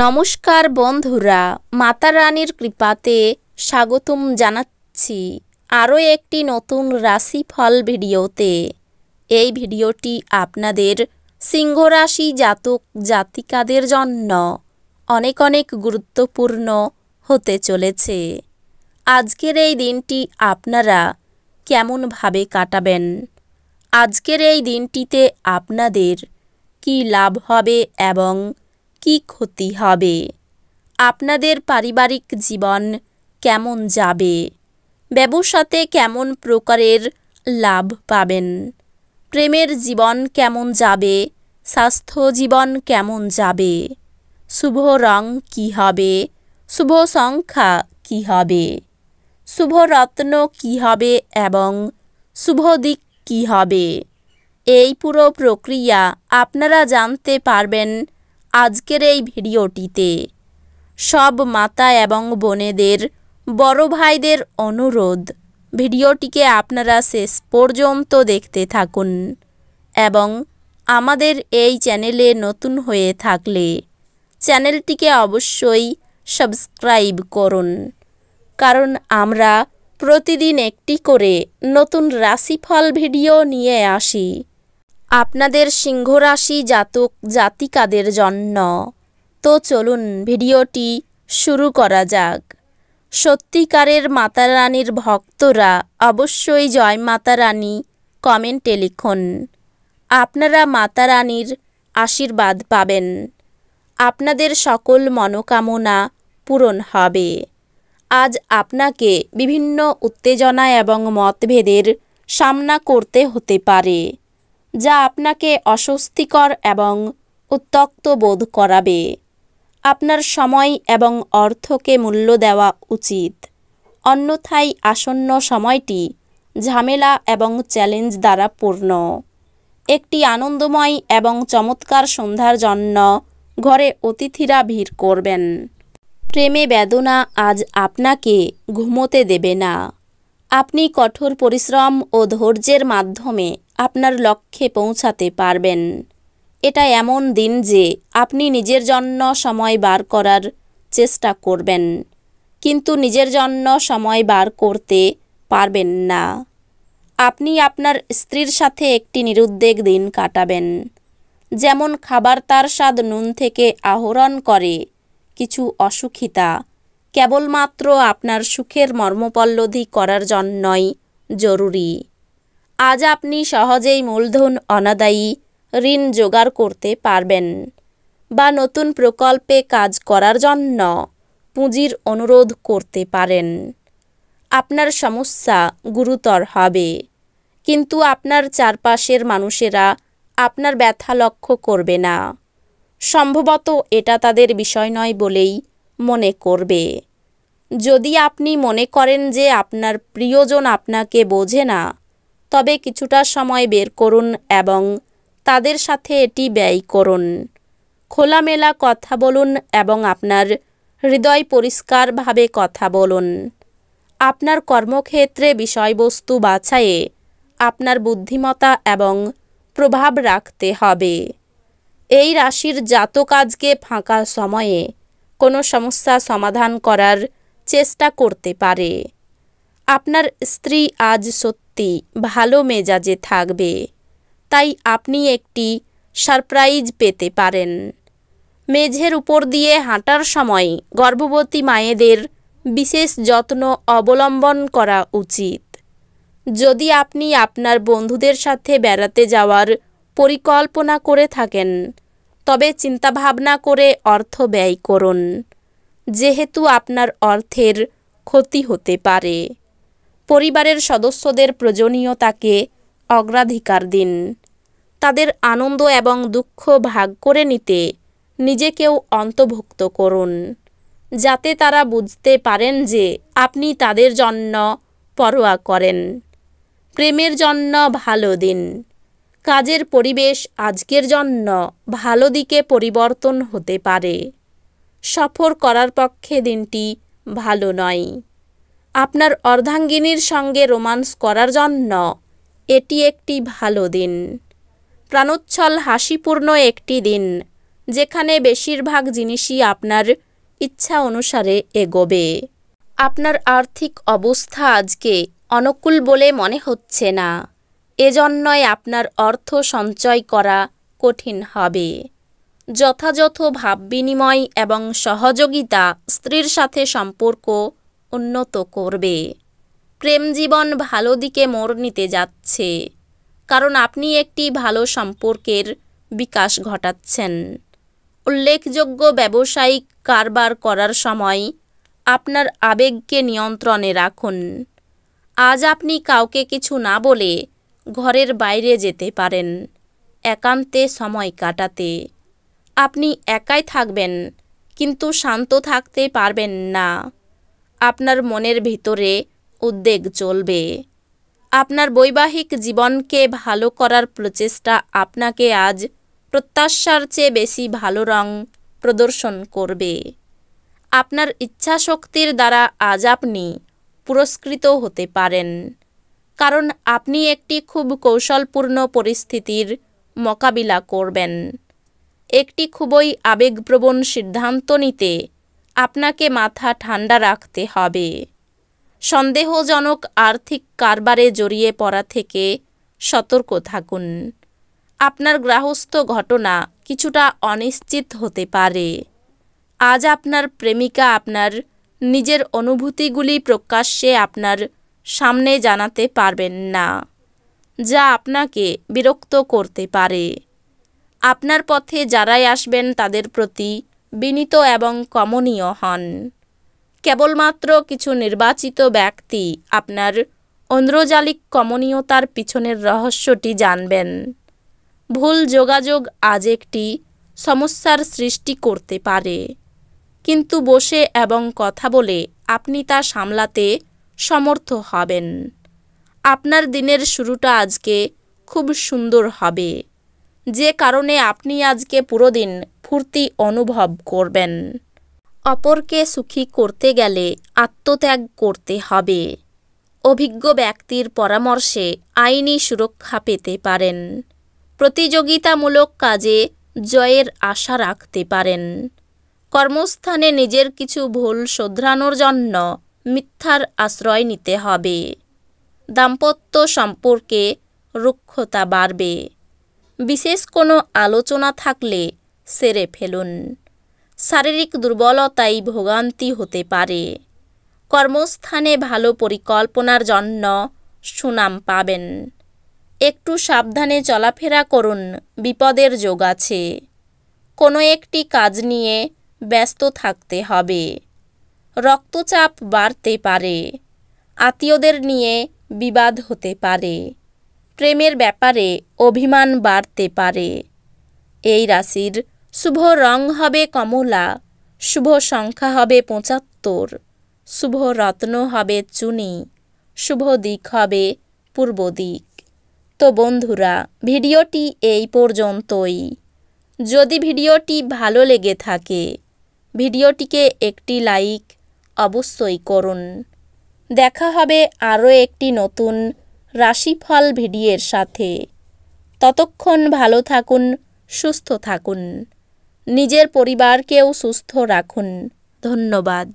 নমস্কার বন্ধুরা, মাতা রানীর কৃপাতে স্বাগতম জানাচ্ছি আরও একটি নতুন রাশিফল ভিডিওতে। এই ভিডিওটি আপনাদের সিংহ রাশি জাতক জাতিকাদের জন্য অনেক অনেক গুরুত্বপূর্ণ হতে চলেছে। আজকের এই দিনটি আপনারা কেমনভাবে কাটাবেন? আজকের এই দিনটিতে আপনাদের কি লাভ হবে এবং কি ক্ষতি হবে? আপনাদের পারিবারিক জীবন কেমন যাবে? ব্যবসাতে কেমন প্রকারের লাভ পাবেন? প্রেমের জীবন কেমন যাবে? স্বাস্থ্য জীবন কেমন যাবে? শুভ রং কি হবে? শুভ সংখ্যা কি হবে? শুভ রত্ন কি হবে এবং শুভ দিক কি হবে? এই পুরো প্রক্রিয়া আপনারা জানতে পারবেন আজকের এই ভিডিওটিতে। সব মাতা এবং বোনেদের, বড় ভাইদের অনুরোধ, ভিডিওটিকে আপনারা শেষ পর্যন্ত দেখতে থাকুন এবং আমাদের এই চ্যানেলে নতুন হয়ে থাকলে চ্যানেলটিকে অবশ্যই সাবস্ক্রাইব করুন, কারণ আমরা প্রতিদিন একটি করে নতুন রাশিফল ভিডিও নিয়ে আসি আপনাদের সিংহ রাশি জাতক জাতিকাদের জন্য। তো চলুন ভিডিওটি শুরু করা যাক। সত্যিকারের মাতা রানীর ভক্তরা অবশ্যই জয় মাতা রানী কমেন্টে লিখুন। আপনারা মাতা রানীর আশীর্বাদ পাবেন। আপনাদের সকল মনোকামনা পূরণ হবে। আজ আপনাকে বিভিন্ন উত্তেজনা এবং মতভেদের সামনা করতে হতে পারে, যা আপনাকে অস্বস্তিকর এবং উত্ত্যক্ত বোধ করাবে। আপনার সময় এবং অর্থকে মূল্য দেওয়া উচিত, অন্যথায় আসন্ন সময়টি ঝামেলা এবং চ্যালেঞ্জ দ্বারা পূর্ণ। একটি আনন্দময় এবং চমৎকার সন্ধ্যার জন্য ঘরে অতিথিরা ভিড় করবেন। প্রেমে বেদনা আজ আপনাকে ঘুমোতে দেবে না। আপনি কঠোর পরিশ্রম ও ধৈর্যের মাধ্যমে আপনার লক্ষ্যে পৌঁছাতে পারবেন। এটা এমন দিন যে আপনি নিজের জন্য সময় বার করার চেষ্টা করবেন, কিন্তু নিজের জন্য সময় বার করতে পারবেন না। আপনি আপনার স্ত্রীর সাথে একটি নিরুদ্বেগ দিন কাটাবেন। যেমন খাবার তার স্বাদ নুন থেকে আহরণ করে, কিছু অসুখিতা কেবলমাত্র আপনার সুখের মর্মপল্লবী করার জন্যই জরুরি। আজ আপনি সহজেই মূলধন অনাদায়ী ঋণ জোগাড় করতে পারবেন বা নতুন প্রকল্পে কাজ করার জন্য পুঁজির অনুরোধ করতে পারেন। আপনার সমস্যা গুরুতর হবে, কিন্তু আপনার চারপাশের মানুষেরা আপনার ব্যথা লক্ষ্য করবে না। সম্ভবত এটা তাদের বিষয় নয় বলেই মনে করবে। যদি আপনি মনে করেন যে আপনার প্রিয়জন আপনাকে বোঝে না, তবে কিছুটা সময় বের করুন এবং তাদের সাথে এটি ব্যয় করুন। খোলামেলা কথা বলুন এবং আপনার হৃদয় পরিষ্কারভাবে কথা বলুন। আপনার কর্মক্ষেত্রে বিষয়বস্তু বাছাইয়ে আপনার বুদ্ধিমত্তা এবং প্রভাব রাখতে হবে। এই রাশির জাতক আজকে ফাঁকা সময়ে কোনো সমস্যা সমাধান করার চেষ্টা করতে পারে। আপনার স্ত্রী আজ সত্যি ভালো মেজাজে থাকবে, তাই আপনি একটি সারপ্রাইজ পেতে পারেন। মেঝের উপর দিয়ে হাঁটার সময় গর্ভবতী মায়েদের বিশেষ যত্ন অবলম্বন করা উচিত। যদি আপনি আপনার বন্ধুদের সাথে বেড়াতে যাওয়ার পরিকল্পনা করে থাকেন, তবে চিন্তাভাবনা করে অর্থ ব্যয় করুন, যেহেতু আপনার অর্থের ক্ষতি হতে পারে। পরিবারের সদস্যদের প্রয়োজনীয়তাকে অগ্রাধিকার দিন। তাদের আনন্দ এবং দুঃখ ভাগ করে নিতে নিজেকেও অন্তর্ভুক্ত করুন, যাতে তারা বুঝতে পারেন যে আপনি তাদের জন্য পরোয়া করেন। প্রেমের জন্য ভালো দিন। কাজের পরিবেশ আজকের জন্য ভালো দিকে পরিবর্তন হতে পারে। সফর করার পক্ষে দিনটি ভালো নয়। আপনার অর্ধাঙ্গিনীর সঙ্গে রোমান্স করার জন্য এটি একটি ভালো দিন। প্রাণোচ্ছল হাসিপূর্ণ একটি দিন যেখানে বেশিরভাগ জিনিসই আপনার ইচ্ছা অনুসারে এগোবে। আপনার আর্থিক অবস্থা আজকে অনুকূল বলে মনে হচ্ছে না, এজন্যই আপনার অর্থ সঞ্চয় করা কঠিন হবে। যথাযথ ভাব বিনিময় এবং সহযোগিতা স্ত্রীর সাথে সম্পর্ক উন্নত করবে। প্রেম জীবন ভালো দিকে মোড় নিতে যাচ্ছে, কারণ আপনি একটি ভালো সম্পর্কের বিকাশ ঘটাচ্ছেন। উল্লেখযোগ্য ব্যবসায়িক কারবার করার সময় আপনার আবেগকে নিয়ন্ত্রণে রাখুন। আজ আপনি কাউকে কিছু না বলে ঘরের বাইরে যেতে পারেন একান্তে সময় কাটাতে। আপনি একাই থাকবেন, কিন্তু শান্ত থাকতে পারবেন না। আপনার মনের ভিতরে উদ্বেগ চলবে। আপনার বৈবাহিক জীবনকে ভালো করার প্রচেষ্টা আপনাকে আজ প্রত্যাশার চেয়ে বেশি ভালো রং প্রদর্শন করবে। আপনার ইচ্ছাশক্তির দ্বারা আজ আপনি পুরস্কৃত হতে পারেন, কারণ আপনি একটি খুব কৌশলপূর্ণ পরিস্থিতির মোকাবিলা করবেন। একটি খুবই আবেগপ্রবণ সিদ্ধান্ত নিতে আপনাকে মাথা ঠান্ডা রাখতে হবে। সন্দেহজনক আর্থিক কারবারে জড়িয়ে পড়া থেকে সতর্ক থাকুন। আপনার গৃহস্থ ঘটনা কিছুটা অনিশ্চিত হতে পারে। আজ আপনার প্রেমিকা আপনার নিজের অনুভূতিগুলি প্রকাশ্যে আপনার সামনে জানাতে পারবেন না, যা আপনাকে বিরক্ত করতে পারে। আপনার পথে যারাই আসবেন তাদের প্রতি বিনীত এবং কমনীয় হন। কেবলমাত্র কিছু নির্বাচিত ব্যক্তি আপনার ঐন্দ্রজালিক কমনীয়তার পিছনের রহস্যটি জানবেন। ভুল যোগাযোগ আজ একটি সমস্যার সৃষ্টি করতে পারে, কিন্তু বসে এবং কথা বলে আপনি তা সামলাতে সমর্থ হবেন। আপনার দিনের শুরুটা আজকে খুব সুন্দর হবে, যে কারণে আপনি আজকে পুরো দিন ফুর্তি অনুভব করবেন। অপরকে সুখী করতে গেলে আত্মত্যাগ করতে হবে। অভিজ্ঞ ব্যক্তির পরামর্শে আইনি সুরক্ষা পেতে পারেন। প্রতিযোগিতামূলক কাজে জয়ের আশা রাখতে পারেন। কর্মস্থানে নিজের কিছু ভুল শোধরানোর জন্য মিথ্যার আশ্রয় নিতে হবে। দাম্পত্য সম্পর্কে রুক্ষতা বাড়বে। বিশেষ কোনো আলোচনা থাকলে সেরে ফেলুন। শারীরিক দুর্বলতায় ভোগান্তি হতে পারে। কর্মস্থানে ভালো পরিকল্পনার জন্য সুনাম পাবেন। একটু সাবধানে চলাফেরা করুন, বিপদের যোগ আছে। কোনো একটি কাজ নিয়ে ব্যস্ত থাকতে হবে। রক্তচাপ বাড়তে পারে। আত্মীয়দের নিয়ে বিবাদ হতে পারে। প্রেমের ব্যাপারে অভিমান বাড়তে পারে। এই রাশির শুভ রং হবে কমলা, শুভ সংখ্যা হবে ৭৫, শুভ রত্ন হবে চুনি, শুভ দিক হবে পূর্ব দিক। তো বন্ধুরা, ভিডিওটি এই পর্যন্তই। যদি ভিডিওটি ভালো লেগে থাকে, ভিডিওটিকে একটি লাইক অবশ্যই করুন। দেখা হবে আরও একটি নতুন রাশিফল ভিডিওর সাথে। ততক্ষণ ভালো থাকুন, সুস্থ থাকুন, নিজের পরিবারকেও সুস্থ রাখুন। ধন্যবাদ।